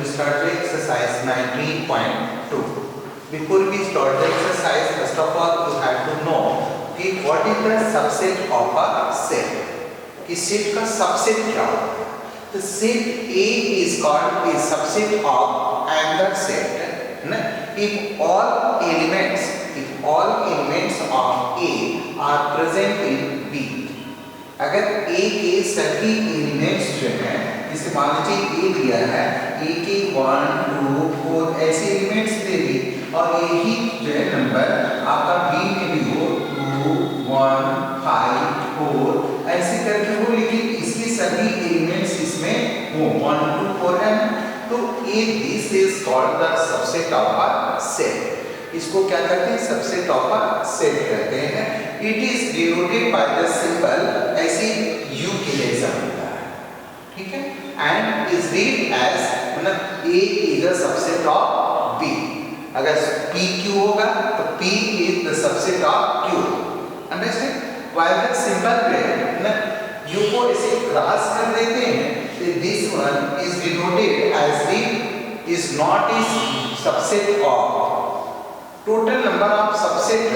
to start the exercise 19.2. Before we start the exercise, first of all you have to know कि what is the subset of a set. कि set का subset क्या होता है? The set A is called a subset of another set. If all elements of A are present in B. अगर A के सभी elements जो हैं, जैसे मान लीजिए A दिया है, A के 1, 2, 4 ऐसे एलिमेंट्स दे दी और यही जो है नंबर आपका B में भी हो 2, 1, 5, 4 ऐसे करके हो, लेकिन इसके सभी एलिमेंट्स इसमें हो 1, 2, 4 है, तो this is called the subset of a set. इसको क्या कहते हैं? सबसेट ऑफ अ सेट कहते हैं. It is denoted by the symbol ऐसे U के जैसा होता है, ठीक है, एंड इज रीड एज मतलब A is the subset of B. अगर PQ होगा तो P is the subset of Q. Understand? While the symbol पे U को ऐसे क्रॉस कर देते हैं, this one is denoted as the is not is subset of total number of subset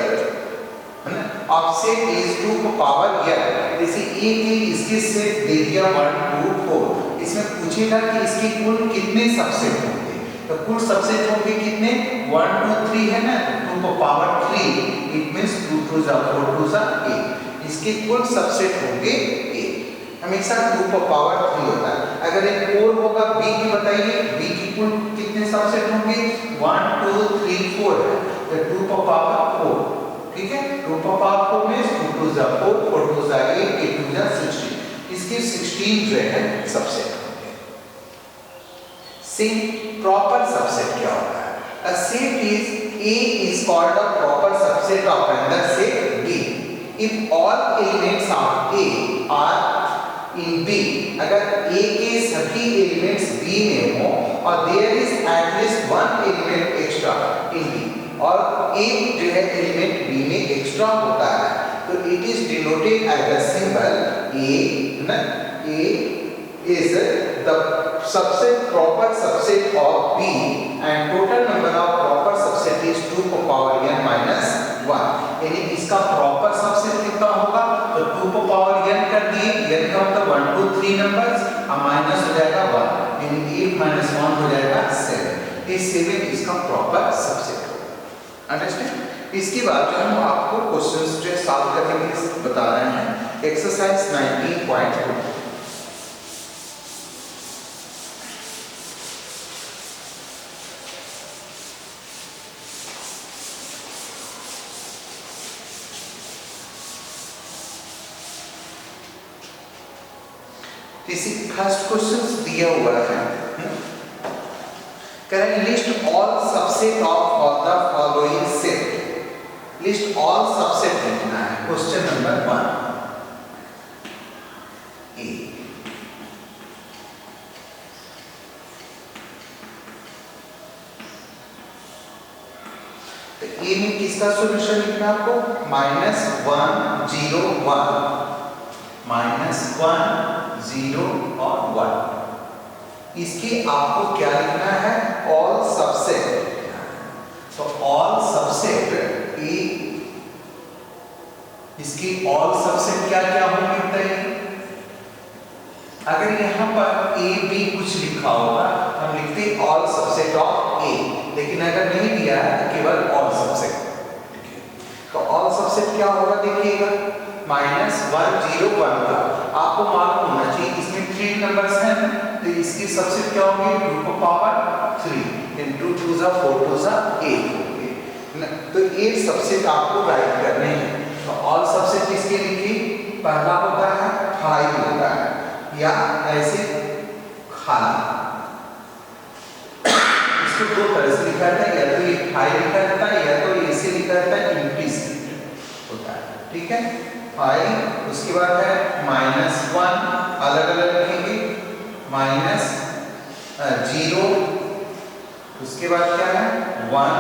of set is 2 को power n. जैसे A के इसके सेट दे दिया 1, 2, 4, इसमें पूछेगा कि इसके कुल कितने सबसेट होंगे, तो कुल सबसेट होंगे कितने? 1, 2, 3 है ना, 2 को पावर 3, इट मींस 2 2 जा 4 2 जा 8. इसके कुल सबसेट होंगे 8. हमेशा 2 को पावर 3 होता है. अगर एक 4 होगा B की बताइए, B की कुल कितने सबसेट होंगे? 1, 2, 3, 4 है, तो 2 को पावर 4, ठीक है, 2 को पावर 4 में 2 2 जा 4, 4 2 जा 8, 8 2 जा 16. इसके 16 जो है सबसेट होंगे. सेम प्रॉपर सबसेट क्या होता है? A set is A is called a proper subset of another set B if all elements of A are in B. अगर A के सभी एलिमेंट्स B में हो और there is at least one element extra in B, और एक जो है एलिमेंट B में एक्स्ट्रा होता है, तो it is denoted as the symbol A. A is the subset proper subset of B and total number of proper subset is 2 को power n minus 1. यानी इसका प्रॉपर सबसेट कितना होगा? तो 2 को पावर n कर दिए, n का मतलब 1, 2, 3 नंबर्स, अब माइनस हो जाएगा 1, यानी 8 minus 1 हो जाएगा 7. ये 7 इसका प्रॉपर सबसेट होगा. अंडरस्टैंड? इसके बाद जो हम आपको क्वेश्चंस जो सॉल्व करने के लिए बता रहे हैं, एक्सरसाइज 19.2. इसी फर्स्ट क्वेश्चन दिया हुआ है, करें list all subset of the following set. List all subset लिखना है. क्वेश्चन नंबर 1 ए. तो ए में किसका सॉल्यूशन लिखना आपको? -1 0 1, -1 0 और 1. इसके आपको क्या लिखना है? All subset. तो ऑल सबसेट ए, इसकी ऑल सबसेट क्या क्या होंगे बताइए? अगर यहाँ पर ए बी कुछ लिखा होगा हम लिखते ऑल सबसेट ऑफ ए, लेकिन अगर नहीं दिया है तो केवल ऑल सबसेट. तो ऑल सबसेट क्या होगा देखिएगा, -1 0 1 का आपको मालूम होना चाहिए. इसमें 3 नंबर्स हैं, तो इसकी सबसेट क्या होंगे? 2 को पावर 3, then 2 2 जा 4 2 जा 8 होंगे. तो 8 सबसेट आपको राइट करने हैं. तो ऑल सबसेट किसके लिखिए? पहला होता है 5 होता है, या ऐसे खाली. इसको दो तरह से लिखा जाता है, या तो ये 5 लिखा जाता है, या तो ऐसे लिखा जाता है एम्प्टी सेट होता है, ठीक है. 5, उसके बाद है -1, अलग अलग लिखेंगे, -0, उसके बाद क्या है 1,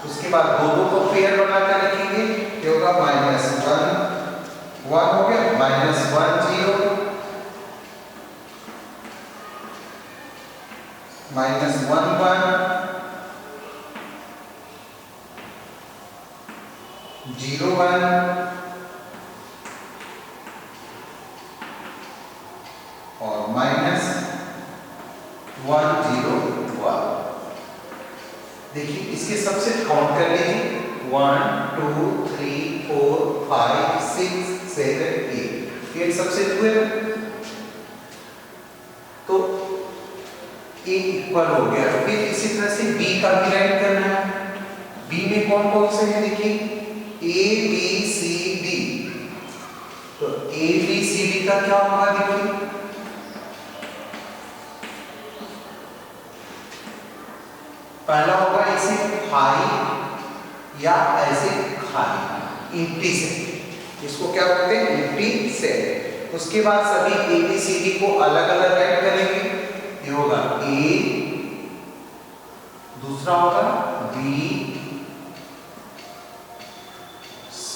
उसके बाद दो को पेयर बनाकर लिखेंगे, ये होगा -1 1 हो गया, -1 0, माइनस 1 1 0 1 और माइनस 1 0 1। देखिए इसके सबसे काउंट कर लीजिए 1 2 3 4 5 6 7 8 सबसे हुए तो A इक्वल हो गया। फिर इसी तरह से B का भी राइट करना है। B में कौन कौन से हैं देखिए A B C D। तो A B C D का क्या होगा देखिए पहला होगा ऐसे खाली या ऐसे खाली एम्प्टी सेट, इसको क्या बोलते हैं एम्प्टी सेट। उसके बाद सभी ABCD को अलग अलग राइट करेंगे। ये होगा A, दूसरा होगा B C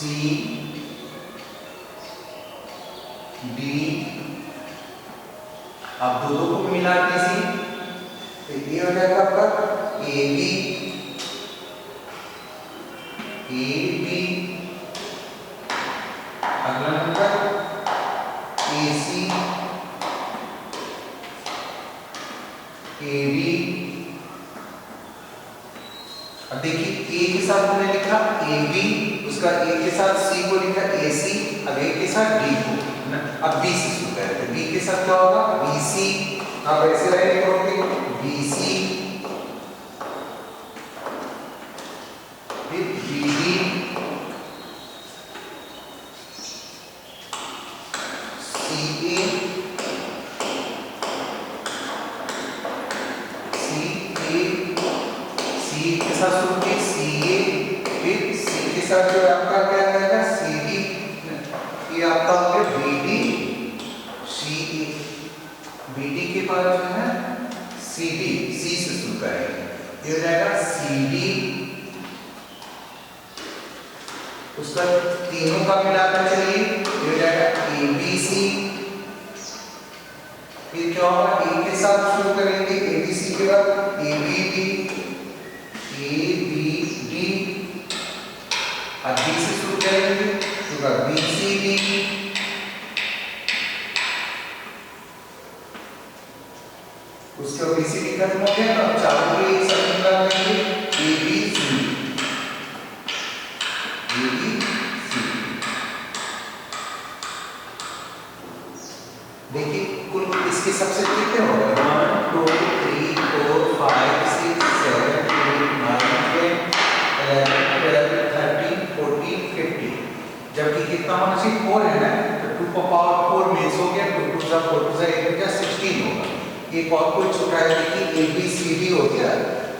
D। अब दो को मिला के C तो ये हो जाएगा आपका AB अगला नंबर AC AB। अब देखिए A के साथ मैंने लिखा AB, उसका A के साथ C को लिखा AC, अब A के साथ D को। अब B से शुरू करते हैं। B के साथ क्या होगा BC। अब ऐसे राइट करोगे BC फिर BD CA C के साथ शुरू किए CA, फिर C के साथ जो आपका क्या आएगा CD, ये आपका हो गया BD CA। BD के बाद जो है CD C से शुरू करेंगे, ये हो जाएगा CD। उसका तीनों का मिलाकर चलिए ये हो जाएगा ABC। फिर क्या होगा A के साथ शुरू करेंगे ABC के बाद ABD ABD। अब B से शुरू करेंगे तो BCD। उसके BCD खत्म हो गया तो चारों को एक साथ मिला देंगे ABC। देखिए कुल इसके सबसे कितने हो गए 1 2 3 4 5 6 7 8 9 10 11 12 13 14 15। जबकि कितना होना चाहिए 4 है ना, तो 2 का पावर 4 मीन्स हो गया 2 2 4 8 हो 16 होगा। एक और कोई छोटा है कि ABCD हो गया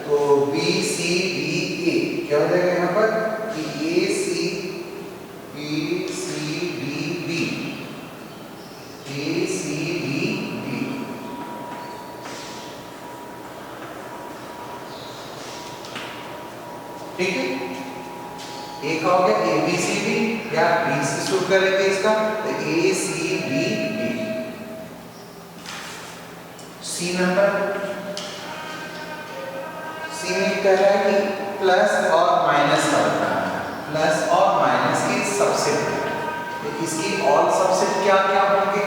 तो BCDA क्या हो जाएगा यहाँ पर कि ACDB ठीक है। एक हो गया ABCD या B से शुरू करेंगे इसका तो ACDD। C नंबर C में कह रहा है कि प्लस और माइनस का बताना है, प्लस और माइनस की सबसेट। तो इसकी ऑल सबसेट क्या क्या होंगे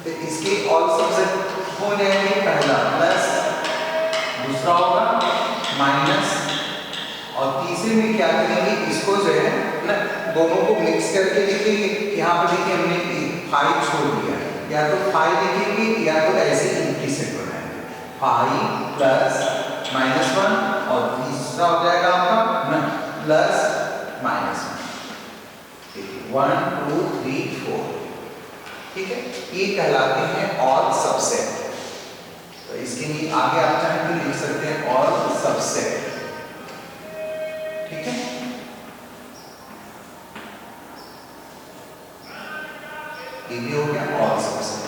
तो इसके ऑल सबसेट हो जाएंगे पहला प्लस, दूसरा होगा माइनस और तीसरे में क्या करेंगे इसको जो है ना दोनों को मिक्स करके लिखेंगे। यहाँ पर देखिए हमने 5 छोड़ दिया, या तो 5 लिखेंगे या तो ऐसे इंप्लीसिट बनाएंगे 5 प्लस माइनस 1 और तीसरा हो जाएगा आपका ना प्लस माइनस 1 2 3 4। ठीक है, ये कहलाते हैं ऑल सबसेट। तो इसके लिए आगे आप चाहें तो लिख सकते हैं ऑल सबसेट। ठीक है, ये भी हो गया all subset.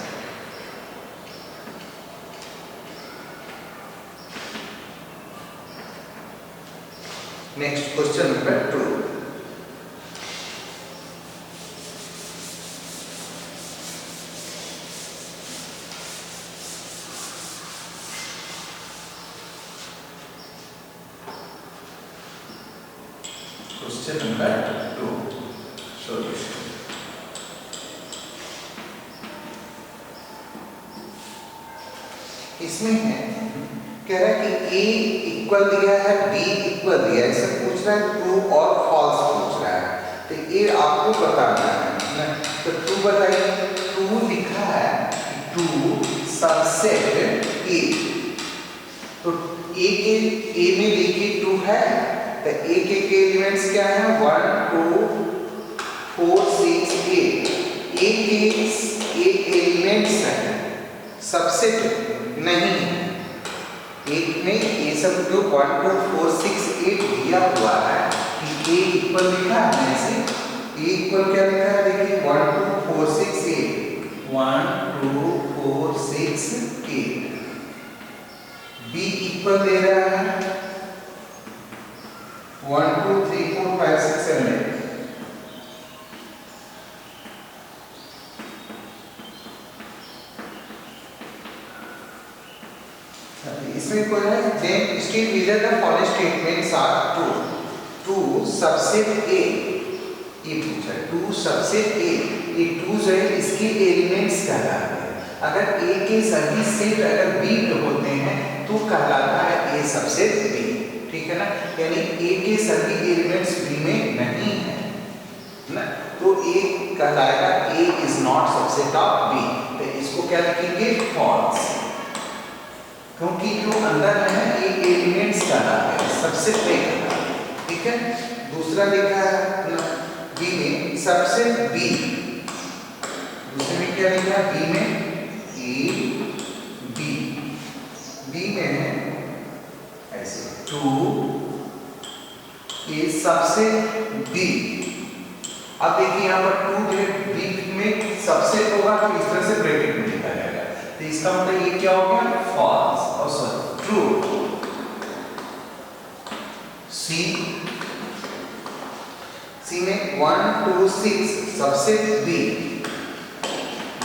Next question number 2। Question number 2 solution. इसमें है कह रहा है कि a इक्वल दिया है, b इक्वल दिया है, इसे पूछ रहा है ट्रू और फॉल्स पूछ रहा है। तो ये आपको बताना है। तो ट्रू बताइए। ट्रू लिखा है कि ट्रू सबसेट a। तो a में देखिए ट्रू है, तो a के एलिमेंट्स क्या है? 1 2 4 6 8। a के एलिमेंट्स है, सबसेट नहीं है। एक में ये सब जो 1 2 4 6 8 दिया हुआ है कि a इक्वल लिखा है, ऐसे a इक्वल क्या लिखा है? देखिए 1 2 4 6 8 1 2 4 6 8। b इक्वल दे रहा है 1 2 3 4 5 6 7 8। इसमें कोई है then state either the following statements are true. True subset a, ये पूछा है ट्रू सबसेट a। ये ट्रू जो है इसके एलिमेंट्स कहलाते हैं। अगर a के सभी सेट अगर b होते हैं तो कहलाता है a सबसेट b। ठीक है ना? यानी a के सभी एलिमेंट्स b में नहीं है ना, तो a कहलाएगा a is not subset of b। तो इसको क्या लिखेंगे? फॉल्स, क्योंकि जो अंदर है ये एलिमेंट्स कहलाते हैं, सबसेट नहीं कहलाता। ठीक है? दूसरा लिखा है बी में सबसेट बी। दूसरे में क्या लिखा है? बी में ए बी। बी में है ऐसे 2 ए सबसेट बी। अब देखिए यहाँ पर 2 जो है बी में सबसेट होगा तो इस तरह से ब्रैकेट में लिखा जाएगा। तो इसका मतलब ये क्या हो गया? फॉल्स और सॉरी ट्रू। सी में 1 2 6 सबसेट बी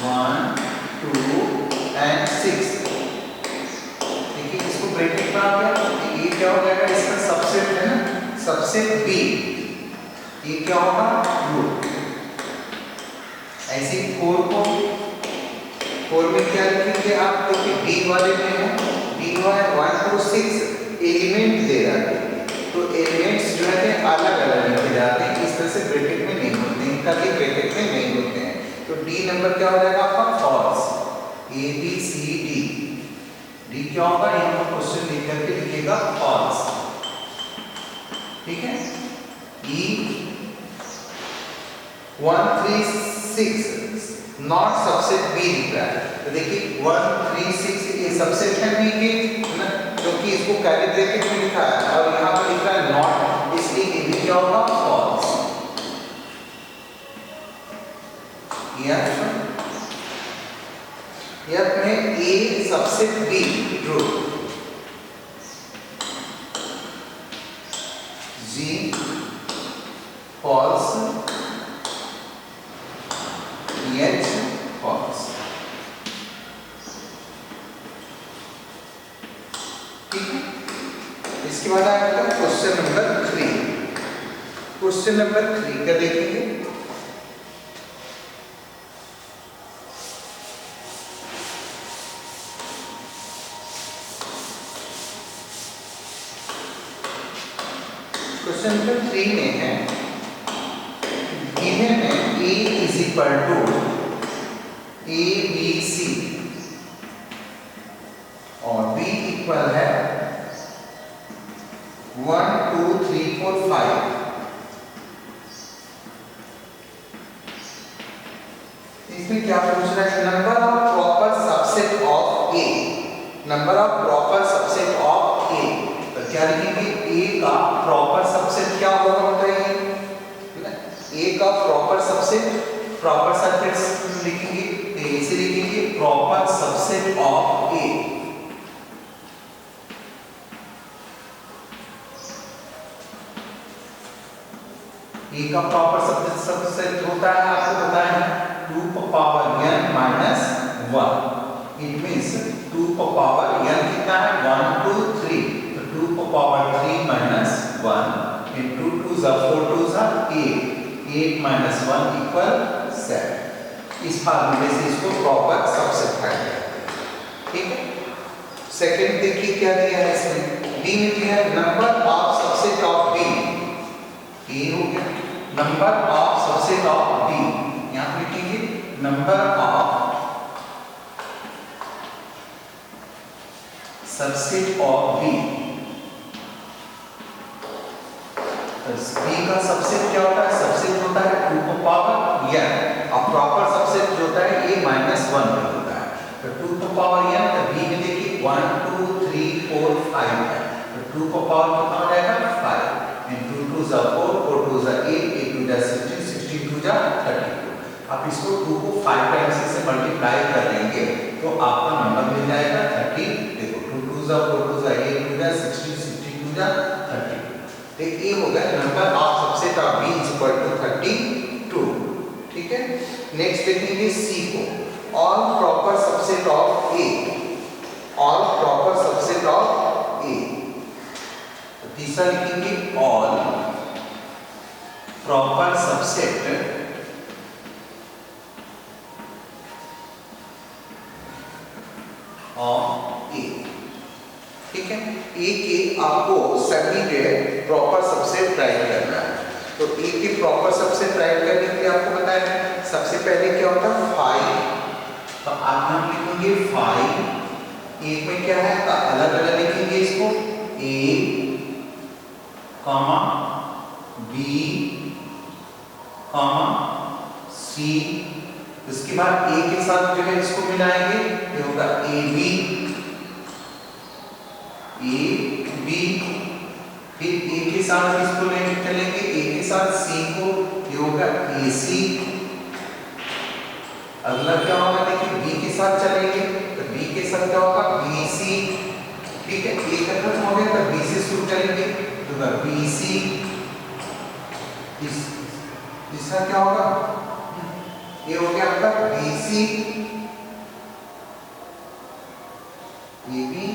1 2 एंड 6। देखिए इसको ब्रैकेट में आ गया, ये क्या हो जाएगा? इसका सबसेट है ना, सबसेट बी। ये क्या होगा? ट्रू। ऐसे 4 में क्या लिखेंगे आप? देखिए बी वाले में है, बी वाले 1 2 6 एलिमेंट दे रहा है, तो एलिमेंट्स जो है अलग अलग लिखे जाते हैं, इस तरह से ब्रैकेट में नहीं होते हैं, कभी ब्रैकेट में नहीं होते हैं। तो डी नंबर क्या हो जाएगा आपका? False. A B C D, D क्या होगा? यहाँ पर क्वेश्चन लिख करके लिखिएगा फॉल्स। ठीक है? ई 1 3 6 नॉट सबसेट बी लिख रहा है। तो देखिए 1 3 6 ये सबसेट है बी के ना, क्योंकि इसको कैरी ब्रैकेट में लिखा है और यहाँ पर लिखा है नॉट, इसलिए ये भी क्या होगा? फॉल्स। यह में A subset B true. G false, H false. ठीक है? इसके बाद आएगा क्वेश्चन नंबर 3। क्वेश्चन नंबर 3 का देखेंगे। क्वेश्चन नंबर 3 में है गिवन है a is equal to A B C और b इक्वल है 1 2 3 4 5। इसमें क्या पूछ रहा है? Number of proper subset of A. Number of proper subset of A, तो क्या लिखेंगे? ए का प्रॉपर सबसेट क्या होगा बताइए? ए का प्रॉपर सबसेट लिखेंगे, ऐसे लिखेंगे प्रॉपर सबसेट ऑफ ए। ए का प्रॉपर सबसेट होता है, आपको बताया है 2 power n minus 1। It means 2 power n कितना है? 1 2 3, तो 2 power 3 minus 1 into 2 is 4 2 is 8, 8 minus 1 equal 7। इस फार्मूले से इसको प्रॉपर सबसेट फाइंड करते हैं, ठीक है। सेकंड देखिए क्या दिया है इसमें, बी में दिया है number of subset of B, ये हो गया number of subset of B, यहां पे लिखेंगे number of subset of B. B का सबसेट क्या होता है, सबसेट होता है 2 को पावर n, और प्रॉपर सबसेट जो होता है a माइनस 1 में होता है। तो 2 को पावर n, तो बी में देखिए 1 2 3 4 5 है, तो 2 को पावर कितना हो जाएगा 5, into 2 is 4 4 2 is 8 8 2 is 16 16 2 is 32। आप इसको 2 को 5 टाइम्स से मल्टीप्लाई कर लेंगे तो आपका नंबर मिल जाएगा 30। देखो 2 2 is 4 2 is 8 2 is 16 16 2 is 32। तो ये हो गया number of subset of b is equal to 32, ठीक है। नेक्स्ट देखेंगे सी को, all proper subset of a, all proper subset of a। तीसरा लिखेंगे all proper subset of a, ठीक है। ए के आपको सभी के प्रॉपर सबसेट राइट करना है, तो ए के प्रॉपर सबसेट राइट करने के लिए आपको बताया है सबसे पहले क्या होता है 5, तो आप हम लिखेंगे 5, एक में क्या है तो अलग अलग लिखेंगे इसको, ए कॉमा बी कॉमा सी, उसके बाद ए के साथ जो है इसको मिलाएंगे, ये होगा ए बी ए बी, फिर ए के साथ इसको लेके चलेंगे, ए के साथ सी को, ये होगा ए सी। अगला क्या होगा देखिए बी के साथ चलेंगे, तो बी के साथ क्या होगा बी सी, ठीक है। ए खत्म हो गया तो बी से शुरू करेंगे, तो होगा बी सी। तीसरा क्या होगा, ये हो गया आपका B C A B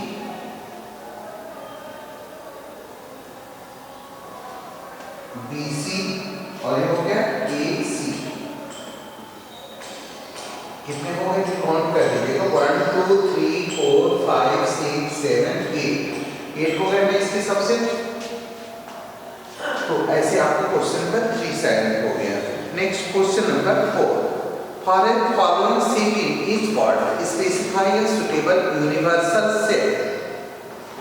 BC, और ये हो गया AC। कितने हो गए काउंट कर लीजिएगा, 1 2 3 4 5 6 7 8 हो गए बेस के सबसे। तो ऐसे आपको क्वेश्चन नंबर 3 साइड हो गया। Next question number 4, for an following set in each part specify a suitable universal set.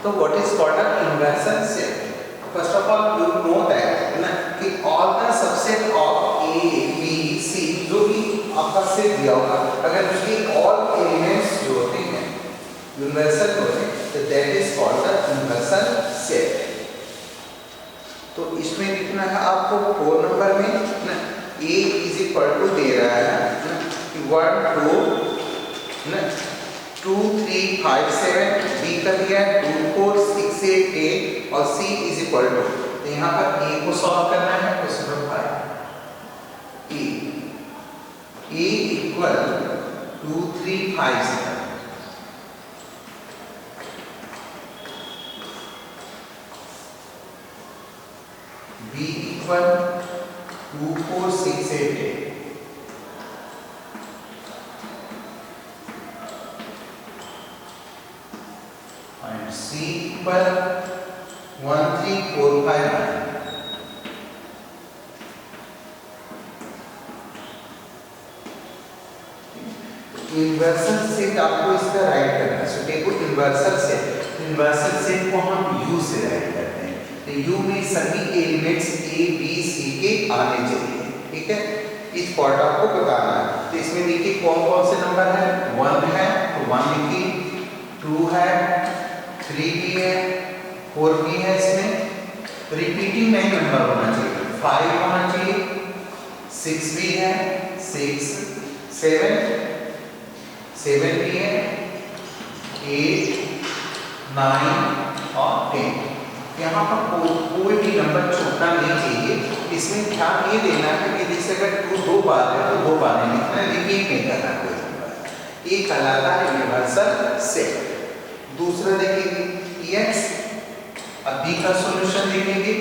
तो what is called a universal set? First of all, you know that ना कि all the subset of A, B, C जो भी आपका set दिया होगा, अगर उसके all elements जो होते हैं universal होते हैं, तो that is called the universal set। तो इसमें लिखना है आपको 4 नंबर में ना A is equal to दे रहा है ना कि 1 2 3 5 7, B का दिया है 2 4 6 8 8 और C इज इक्वल टू, तो यहाँ पर A को सॉल्व करना है, question number 5 A equal 2 3 5 7, B equal 2 4 6 8 8, C equal 1 3 4 5 9। Universal set आपको इसका राइट करना है, सो देखो यूनिवर्सल सेट को हम U से राइट करते हैं, तो U में सभी एलिमेंट्स A B C के आने चाहिए, ठीक है। इस पार्ट आपको बताना है, तो इसमें देखिए कौन कौन से नंबर है, 1 है तो 1 लिखिए, 2 है, 3 भी है, 4 भी है, इसमें रिपीटिंग नहीं नंबर होना चाहिए, 5 होना चाहिए, 6 भी है, 6 7 भी है, 8 9 और 10। यहाँ पर कोई भी नंबर छूटना नहीं चाहिए। इसमें ध्यान ये देना है कि जैसे अगर 2 2 बार है तो 2 बार नहीं लिखना, रिपीट नहीं करना कोई नंबर, ये कहलाता है यूनिवर्सल सेट। दूसरा देखेंगे x, अब b का सॉल्यूशन देखेंगे,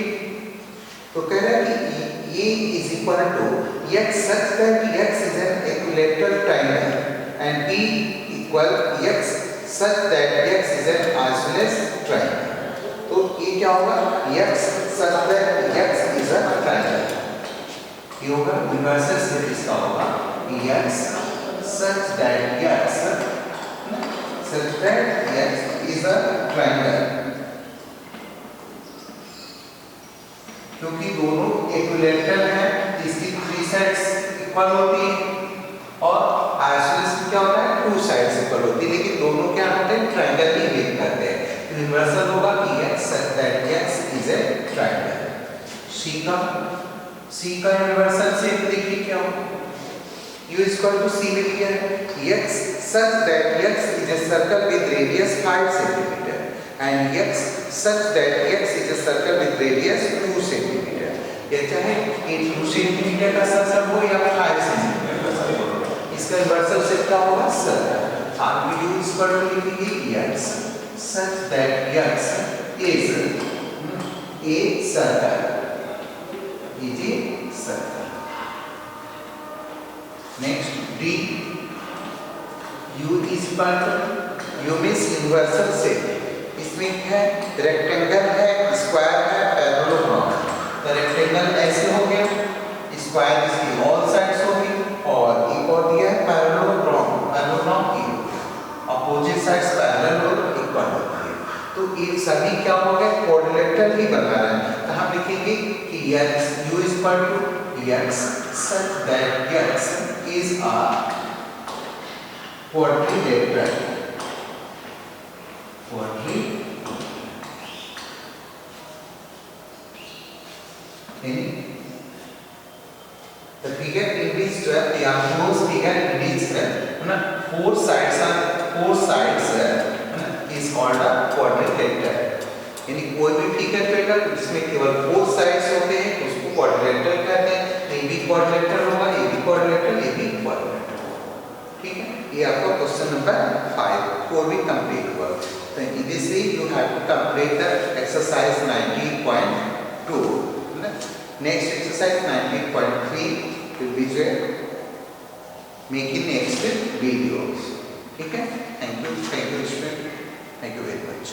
तो कह रहा है कि A is equal to x such that x is an equilateral triangle and B equal x such that x is an isosceles triangle. तो ये क्या होगा? x such that x is a triangle. ये होगा यूनिवर्सल सेट इसका होगा x such that x is a triangle. क्योंकि दोनों इक्विलेटरल हैं, इसकी 3 साइड्स इक्वल होती हैं और आइसोसेलेस में क्या होता है 2 साइड्स इक्वल होती है, लेकिन दोनों क्या होते हैं ट्रायंगल ही मेक करते हैं. तो यूनिवर्सल होगा कि x such that x is a triangle. C का यूनिवर्सल सेट देखिए क्या होगा. U is equal to C में लिया है x such that x is a circle with radius 5 cm and x such that x is a circle with radius 2 cm. ये चाहे 2 cm का सर्कल हो या 5 cm का सर्कल हो, इसका यूनिवर्सल सेट क्या होगा सर्कल. आप U is equal to लिखेंगे x such that x is a circle. Is a circle. Next D U is equal to U means universal set. इसमें है रेक्टेंगल है, स्क्वायर है, पैरेललोग्राम. तो रेक्टेंगल ऐसे हो गया, स्क्वायर इसकी ऑल साइड्स होगी और एक और दिया है पैरेललोग्राम. पैरेललोग्राम की अपोजिट साइड्स पैरेलल और इक्वल होती है. तो ये सभी क्या हो गए क्वाड्रिलेटरल ही बना रहा है. तो हम लिखेंगे कि x U is equal to x such that x is a quadrilateral. The figure in which 12 the close figure in which four sides is called a quadrilateral. यानी कोई भी फिगर पेगा इसमें केवल 4 साइड्स होते हैं उसको क्वाड्रिलेटरल कहते हैं. ये भी क्वाड्रिलेटरल होगा, ये भी क्वाड्रिलेटरल, ये भी क्वाड्रिलेटरल होगा. ठीक है, ये आपका क्वेश्चन नंबर 5 4 भी कंप्लीट हुआ. So in this way you have to complete the exercise 19.2. Next exercise 19.3 will be making next videos. ठीक है, thank you student, thank you very much.